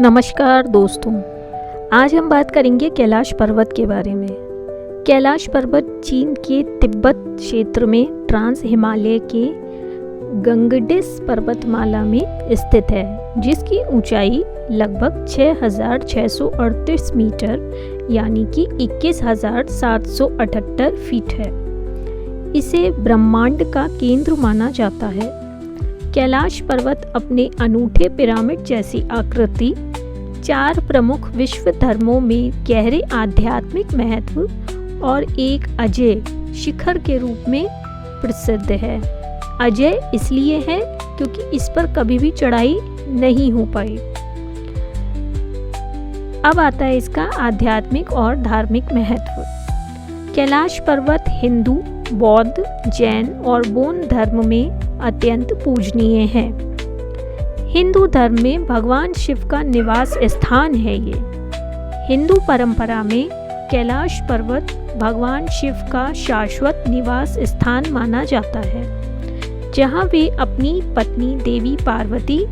नमस्कार दोस्तों, आज हम बात करेंगे कैलाश पर्वत के बारे में। कैलाश पर्वत चीन के तिब्बत क्षेत्र में ट्रांस हिमालय के गंगडिस पर्वतमाला में स्थित है, जिसकी ऊंचाई लगभग 6,638 मीटर यानी कि 21,778 फीट है। इसे ब्रह्मांड का केंद्र माना जाता है। कैलाश पर्वत अपने अनूठे पिरामिड जैसी आकृति, 4 प्रमुख विश्व धर्मों में गहरे आध्यात्मिक महत्व और एक अजेय शिखर के रूप में प्रसिद्ध है। अजेय इसलिए है क्योंकि इस पर कभी भी चढ़ाई नहीं हो पाई। अब आता है इसका आध्यात्मिक और धार्मिक महत्व। कैलाश पर्वत हिंदू, बौद्ध, जैन और बौद्ध धर्म में अत्यंत पूजनीय है। हिंदू धर्म में भगवान शिव का निवास स्थान है ये। हिंदू परंपरा में कैलाश पर्वत भगवान शिव का शाश्वत निवास स्थान माना जाता है, जहाँ वे अपनी पत्नी देवी पार्वती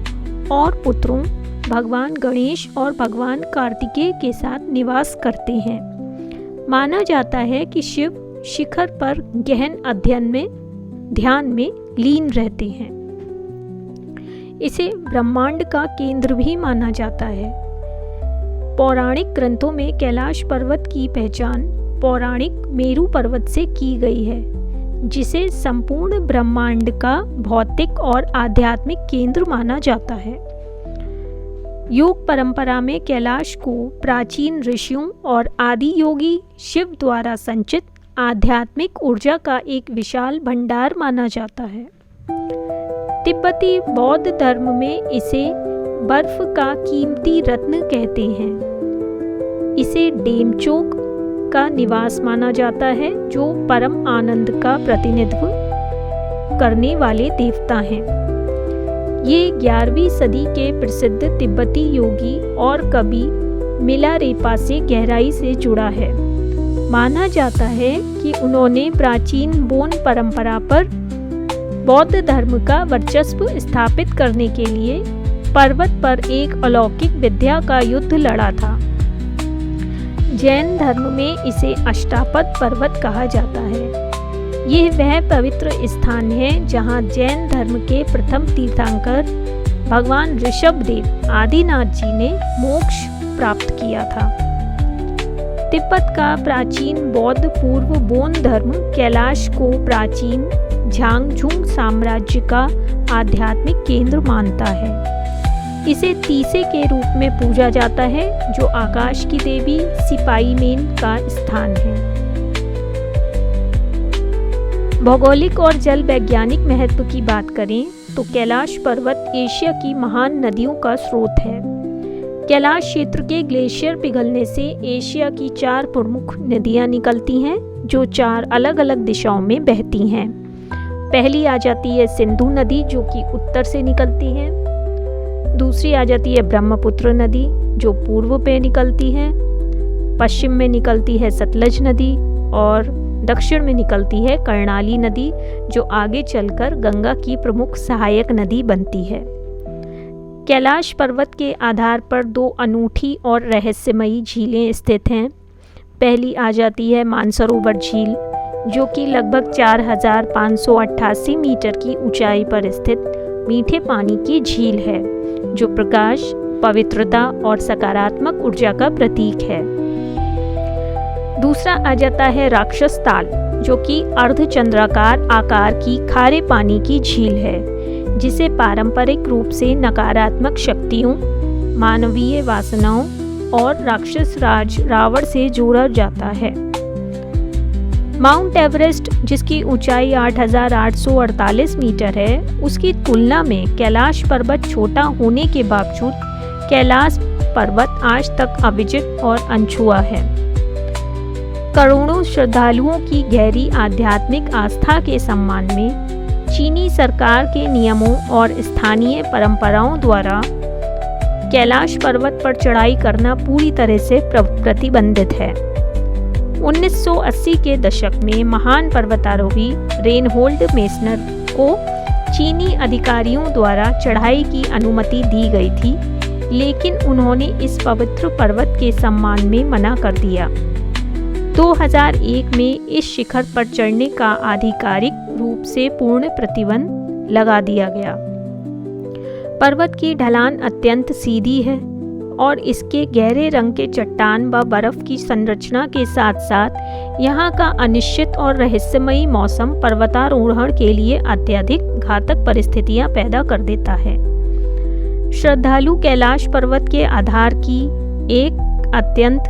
और पुत्रों भगवान गणेश और भगवान कार्तिकेय के साथ निवास करते हैं। माना जाता है कि शिव शिखर पर गहन ध्यान में लीन रहते हैं। इसे ब्रह्मांड का केंद्र भी माना जाता है। पौराणिक ग्रंथों में कैलाश पर्वत की पहचान पौराणिक मेरु पर्वत से की गई है, जिसे संपूर्ण ब्रह्मांड का भौतिक और आध्यात्मिक केंद्र माना जाता है। योग परंपरा में कैलाश को प्राचीन ऋषियों और आदि योगी शिव द्वारा संचित आध्यात्मिक ऊर्जा का एक विशाल भंडार माना जाता है। तिब्बती बौद्ध धर्म में इसे बर्फ का कीमती रत्न कहते हैं। इसे डेमचोक का निवास माना जाता है, जो परम आनंद का प्रतिनिधित्व करने वाले देवता हैं। ये 11वीं सदी के प्रसिद्ध तिब्बती योगी और कवि मिलारेपा से गहराई से जुड़ा है। माना जाता है कि उन्होंने प्राचीन बोन परंपरा पर बौद्ध धर्म का वर्चस्व स्थापित करने के लिए पर्वत पर एक अलौकिक विद्या का युद्ध लड़ा था। जैन धर्म में इसे अष्टापद पर्वत कहा जाता है। यह वह पवित्र स्थान है जहां जैन धर्म के प्रथम तीर्थंकर भगवान ऋषभदेव आदिनाथ जी ने मोक्ष प्राप्त किया था। तिब्बत का प्राचीन बौद्ध पूर्व बौद्ध धर्म कैलाश को प्राचीन झांगझुंग साम्राज्य का आध्यात्मिक केंद्र मानता है। इसे तीसे के रूप में पूजा जाता है, जो आकाश की देवी सिपाईमेन का स्थान है। भौगोलिक और जल वैज्ञानिक महत्व की बात करें तो कैलाश पर्वत एशिया की महान नदियों का स्रोत है। कैलाश क्षेत्र के ग्लेशियर पिघलने से एशिया की 4 प्रमुख नदियां निकलती हैं, जो 4 अलग अलग दिशाओं में बहती हैं। पहली आ जाती है सिंधु नदी, जो कि उत्तर से निकलती है। दूसरी आ जाती है ब्रह्मपुत्र नदी, जो पूर्व पे निकलती है। पश्चिम में निकलती है सतलज नदी और दक्षिण में निकलती है कर्णाली नदी, जो आगे चलकर गंगा की प्रमुख सहायक नदी बनती है। कैलाश पर्वत के आधार पर 2 अनूठी और रहस्यमयी झीलें स्थित हैं। पहली आ जाती है मानसरोवर झील, जो कि लगभग 4,588 मीटर की ऊंचाई पर स्थित मीठे पानी की झील है, जो प्रकाश, पवित्रता और सकारात्मक ऊर्जा का प्रतीक है। दूसरा आ जाता है राक्षस ताल, जो कि अर्धचंद्राकार आकार की खारे पानी की झील है, जिसे पारंपरिक रूप से नकारात्मक शक्तियों, मानवीय वासनाओं और राक्षस राज रावण से जोड़ा जाता है। माउंट एवरेस्ट, जिसकी ऊंचाई 8,848 मीटर है, उसकी तुलना में कैलाश पर्वत छोटा होने के बावजूद कैलाश पर्वत आज तक अविजित और अनछुआ है। करोड़ों श्रद्धालुओं की गहरी आध्यात्मिक आस्था के सम्मान में चीनी सरकार के नियमों और स्थानीय परंपराओं द्वारा कैलाश पर्वत पर चढ़ाई करना पूरी तरह से प्रतिबंधित है। 1980 के दशक में महान पर्वतारोही रेनहोल्ड मेसनर को चीनी अधिकारियों द्वारा चढ़ाई की अनुमति दी गई थी, लेकिन उन्होंने इस पवित्र पर्वत के सम्मान में मना कर दिया। 2001 में इस शिखर पर चढ़ने का आधिकारिक रूप से पूर्ण प्रतिबंध लगा दिया गया। पर्वत की ढलान अत्यंत सीधी है और इसके गहरे रंग के चट्टान व बर्फ की संरचना के साथ साथ यहाँ का अनिश्चित और रहस्यमयी मौसम पर्वतारोहण के लिए अत्यधिक घातक परिस्थितियाँ पैदा कर देता है। श्रद्धालु कैलाश पर्वत के आधार की एक अत्यंत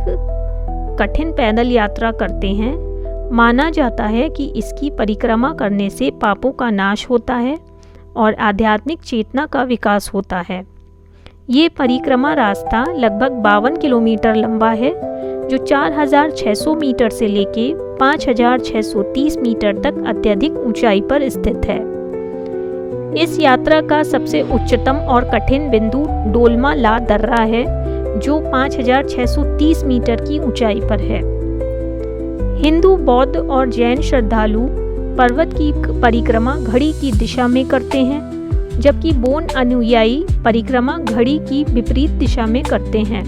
कठिन पैदल यात्रा करते हैं। माना जाता है कि इसकी परिक्रमा करने से पापों का नाश होता है और आध्यात्मिक चेतना का विकास होता है। ये परिक्रमा रास्ता लगभग 52 किलोमीटर लंबा है, जो 4600 मीटर से लेके 5630 मीटर तक अत्यधिक ऊंचाई पर स्थित है। इस यात्रा का सबसे उच्चतम और कठिन बिंदु डोलमा ला दर्रा है, जो 5630 मीटर की ऊंचाई पर है। हिंदू, बौद्ध और जैन श्रद्धालु पर्वत की परिक्रमा घड़ी की दिशा में करते हैं, जबकि बोन अनुयायी परिक्रमा घड़ी की विपरीत दिशा में करते हैं।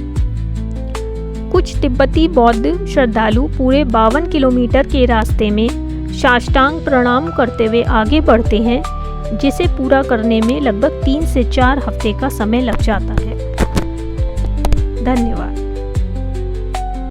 कुछ तिब्बती बौद्ध श्रद्धालु पूरे 52 किलोमीटर के रास्ते में साष्टांग प्रणाम करते हुए आगे बढ़ते हैं, जिसे पूरा करने में लगभग 3 से 4 हफ्ते का समय लग जाता है। धन्यवाद।